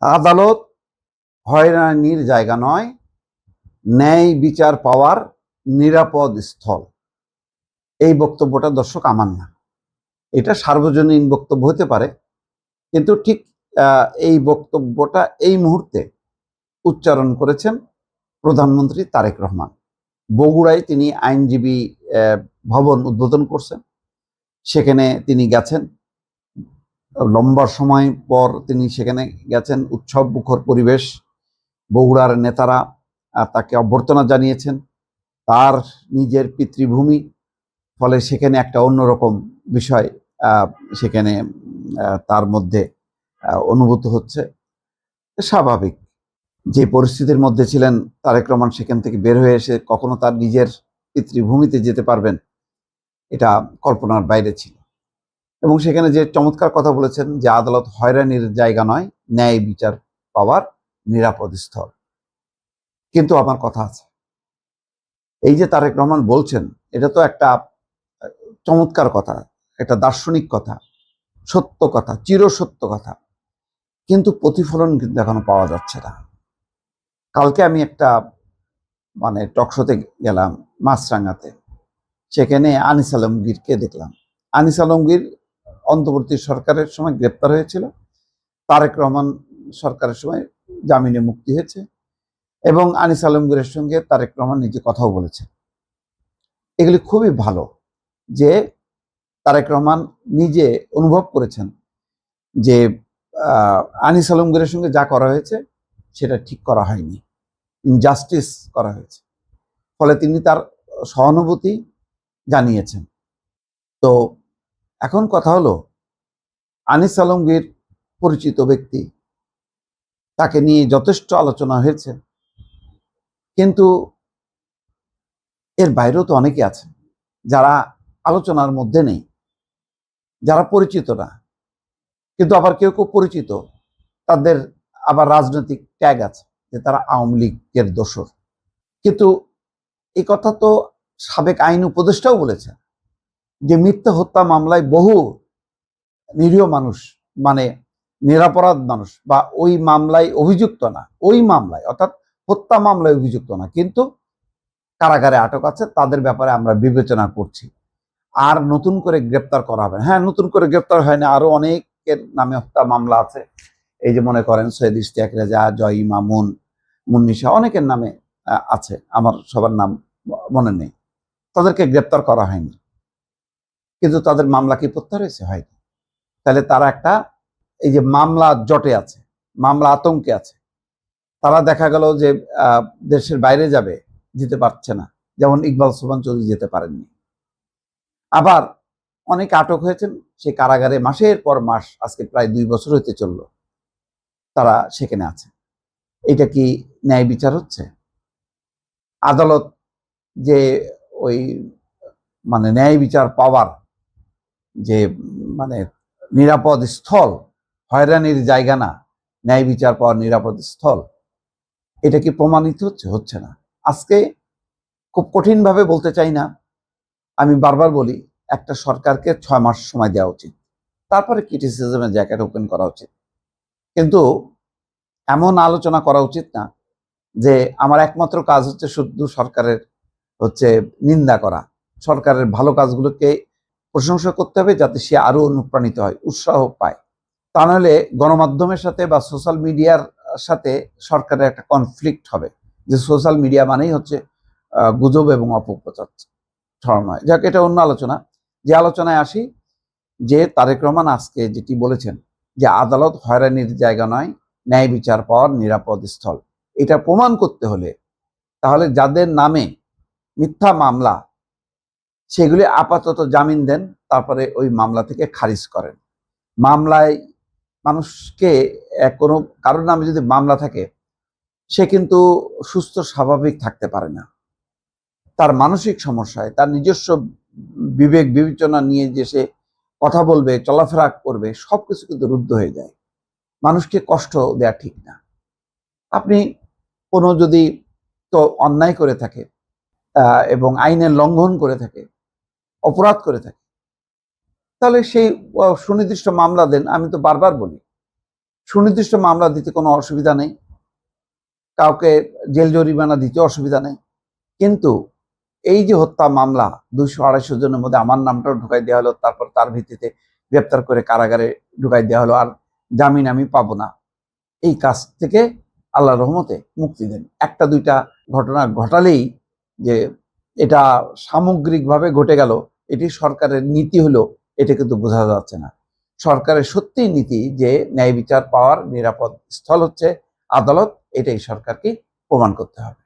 আদালত হয়রানির জায়গা নয়, ন্যায় বিচার পাওয়ার নিরাপদ স্থল। এই বক্তব্যটা দর্শক আমার না, এটা সার্বজনীন বক্তব্য হতে পারে, কিন্তু ঠিক এই বক্তব্যটা এই মুহূর্তে উচ্চারণ করেছেন প্রধানমন্ত্রী তারেক রহমান। বগুড়ায় তিনি আইনজীবী ভবন উদ্বোধন করছেন, সেখানে তিনি গেছেন। লম্বা সময় পর তিনি সেখানে গেছেন। উৎসব মুখর পরিবেশ, বগুড়ার নেতারা তাকে অভ্যর্থনা জানিয়েছেন, তার নিজের পিতৃভূমি, ফলে সেখানে একটা অন্যরকম বিষয় সেখানে তার মধ্যে অনুভূত হচ্ছে। স্বাভাবিক, যে পরিস্থিতির মধ্যে ছিলেন তারেক রহমান, সেখান থেকে বের হয়ে এসে কখনো তার নিজের পিতৃভূমিতে যেতে পারবেন, এটা কল্পনার বাইরে ছিল। এবং সেখানে যে চমৎকার কথা বলেছেন যে আদালত হয়রানির জায়গা নয়, ন্যায় বিচার পাওয়ার নিরাপদ স্থল। কিন্তু আমার কথা আছে, এই যে তারেক রহমান বলছেন, এটা তো একটা চমৎকার কথা, একটা দার্শনিক কথা, সত্য কথা, চিরসত্য কথা, কিন্তু প্রতিফলন কিন্তু এখনো পাওয়া যাচ্ছে না। কালকে আমি একটা টকশোতে গেলাম মাছরাঙ্গাতে, সেখানে আনিস আলমগীরকে দেখলাম। আনিস আলমগীর অন্তর্বর্তী সরকারের সময় গ্রেপ্তার হয়েছিল, তারেক রহমান সরকারের সময় জামিনে মুক্তি হয়েছে, এবং আনিস আলমগীরের সঙ্গে তারেক রহমান নিজে কথাও বলেছেন। এগুলি খুবই ভালো যে তারেক রহমান নিজে অনুভব করেছেন যে আনিস আলমগীরের সঙ্গে যা করা হয়েছে সেটা ঠিক করা হয়নি, ইনজাস্টিস করা হয়েছে, ফলে তিনি তার সহানুভূতি জানিয়েছেন। তো এখন কথা হলো, আনিস আলমগীর পরিচিত ব্যক্তি, তাকে নিয়ে যথেষ্ট আলোচনা হয়েছে, কিন্তু এর বাইরেও তো অনেকে আছে যারা আলোচনার মধ্যে নেই, যারা পরিচিত না, কিন্তু আবার কেউ কেউ পরিচিত, তাদের আবার রাজনৈতিক ট্যাগ আছে যে তারা আওয়ামী লীগের দোসর। কিন্তু এই কথা তো সাবেক আইন উপদেষ্টাও বলেছেন যে মিথ্যা হত্যা মামলায় বহু নিরীহ মানুষ, নিরাপরাধ মানুষ, বা ওই মামলায় অভিযুক্ত না, ওই মামলায় অর্থাৎ হত্যা মামলায় অভিযুক্ত না, কিন্তু কারাগারে আটক আছে, তাদের ব্যাপারে আমরা বিবেচনা করছি, আর নতুন করে গ্রেপ্তার করা হবে। হ্যাঁ, নতুন করে গ্রেপ্তার হয় না, আরো অনেকের নামে হত্যা মামলা আছে। এই যে মনে করেন সৈয়দ ইশতিয়াক রেজা, জয়ী মামুন, মুন্নিশা, অনেকের নামে আছে, আমার সবার নাম মনে নেই। তাদেরকে গ্রেপ্তার করা হয়নি, কিন্তু তাদের মামলা কি প্রত্যাহার হয়েছে? হয়নি। তাহলে তারা একটা এই যে মামলা জটে আছে, মামলা আতঙ্কে আছে। তারা দেখা গেল যে দেশের বাইরে যাবে, যেতে পারছে না, যেমন ইকবাল সোবহান চৌধুরী যেতে পারেননি। আবার অনেকে আটক হয়েছেন, সে কারাগারে মাসের পর মাস, আজকে প্রায় 2 বছর হতে চলল, তারা সেখানে আছে। এটা কি ন্যায় বিচার হচ্ছে? আদালত যে ওই ন্যায় বিচার পাওয়ার যে নিরাপদ স্থল, হয়রানির জায়গা না, ন্যায় বিচার পাওয়ার নিরাপদ স্থল, এটা কি প্রমাণিত হচ্ছে? হচ্ছে না। আজকে খুব কঠিনভাবে বলতে চাই না, আমি বারবার বলি, একটা সরকারকে 6 মাস সময় দেওয়া উচিত, তারপরে ক্রিটিসিজমের জায়গাটা ওপেন করা উচিত। কিন্তু এমন আলোচনা করা উচিত না যে আমার একমাত্র কাজ হচ্ছে শুধু সরকারের নিন্দা করা, সরকারের ভালো কাজগুলোকে প্রশংসা করতে হবে যাতে সে আরো অনুপ্রাণিত হয়, উৎসাহ পায়। তা নাহলে গণমাধ্যমের সাথে বা সোশ্যাল মিডিয়ার সাথে সরকারের একটা কনফ্লিক্ট হবে, যে সোশ্যাল মিডিয়া মানেই হচ্ছে গুজব এবং অপপ্রচার ছড়ানো হয়। যাক, এটা অন্য আলোচনা। যে আলোচনায় আসি, যে তারেক রহমান আজকে যেটি বলেছেন যে আদালত হয়রানির জায়গা নয়, ন্যায় বিচার পাওয়ার নিরাপদ স্থল, এটা প্রমাণ করতে হলে তাহলে যাদের নামে মিথ্যা মামলা, সেগুলি আপাতত জামিন দেন, তারপরে ওই মামলা থেকে খারিজ করেন। মামলায় মানুষকে কোনো কারোর নামে যদি মামলা থাকে, সে কিন্তু সুস্থ স্বাভাবিক থাকতে পারে না, তার মানসিক সমস্যায়, তার নিজস্ব বিবেক বিবেচনা নিয়ে যে সে কথা বলবে, চলাফেরা করবে, সবকিছু কিন্তু রুদ্ধ হয়ে যায়। মানুষকে কষ্ট দেয়া ঠিক না। আপনি কোনো যদি তো অন্যায় করে থাকে এবং আইনের লঙ্ঘন করে থাকে, অপরাধ করে থাকে, তাহলে সেই সুনির্দিষ্ট মামলা দেন। আমি তো বারবার বলি, সুনির্দিষ্ট মামলা দিতে কোনো অসুবিধা নেই, কাউকে জেল জরিমানা দিতে অসুবিধা নেই, কিন্তু এই যে হত্যা মামলা 200-250 জনের মধ্যে আমার নামটাও ঢুকাই দেওয়া হলো, তারপর তার ভিত্তিতে গ্রেপ্তার করে কারাগারে ঢুকাই দেওয়া হলো, আর জামিন আমি পাবো না, এই কাজ থেকে আল্লাহর রহমতে মুক্তি দেন। একটা দুইটা ঘটনা ঘটালেই যে এটা সামগ্রিকভাবে ঘটে গেল, এটি সরকারের নীতি হলো, এটা কিন্তু বোঝা যাচ্ছে না। সরকারের সত্যিই নীতি যে ন্যায় বিচার পাওয়ার নিরাপদ স্থল হচ্ছে আদালত, এটাই সরকারকে প্রমাণ করতে হবে।